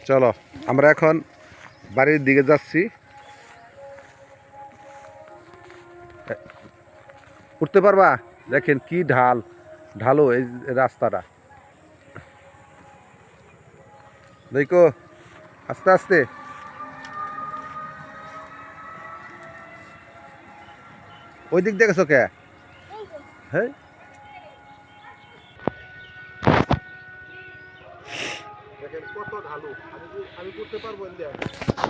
চলো আমরা এখন বাড়ির দিকে যাচ্ছি। উঠতে পারবা? দেখেন কি ঢালো এই রাস্তাটা, দেখো আস্তে আস্তে। ওই দিক দেখেছো কে? হ্যাঁ, দেখেন কত ঢালু। আমি করতে পারবো?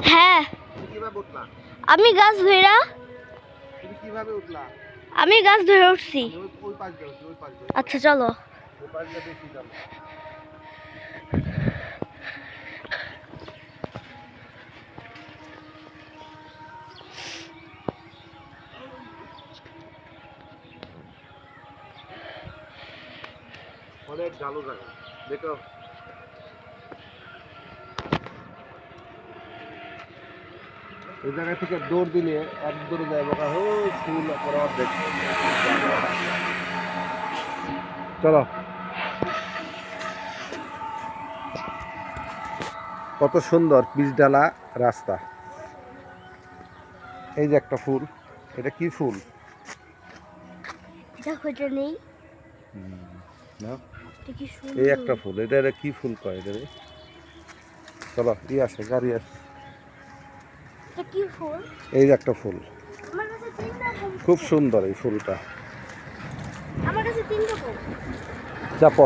হ্যাঁ, কিভাবে উঠলা? আমি গাছ ধইরা তুমি কিভাবে উঠলা? আমি গাছ ধরে উঠছি। ওই পাশ দিয়ে ওই পাশ দিয়ে আচ্ছা চলো। ওই পাশ দিয়ে বেশি ঢালু। অনেক ঢালু জায়গা, দেখো। এই জায়গা থেকে দৌড় দিলে এক দৌড়ে যাবো, ফুল অর্ধেক। চলো, কত সুন্দর পিচঢালা রাস্তা। এই যে একটা ফুল, এটা কি ফুল? দেখো এটা নেই। না, এটা কি সুন্দর। এই একটা ফুল, এটা কি ফুল কয় এটা? চলো, আসে গাড়ি আসে। এটা কি ফুল? এই যে একটা ফুল, আমার কাছে তিন রকম। খুব সুন্দর এই ফুলটা। আমার কাছে তিন রকম। চাপো।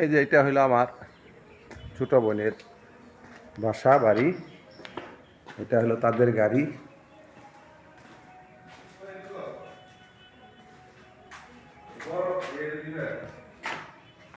এই যে এটা হলো আমার ছোট বোনের বাসা বাড়ি, এটা হলো তাদের গাড়ি।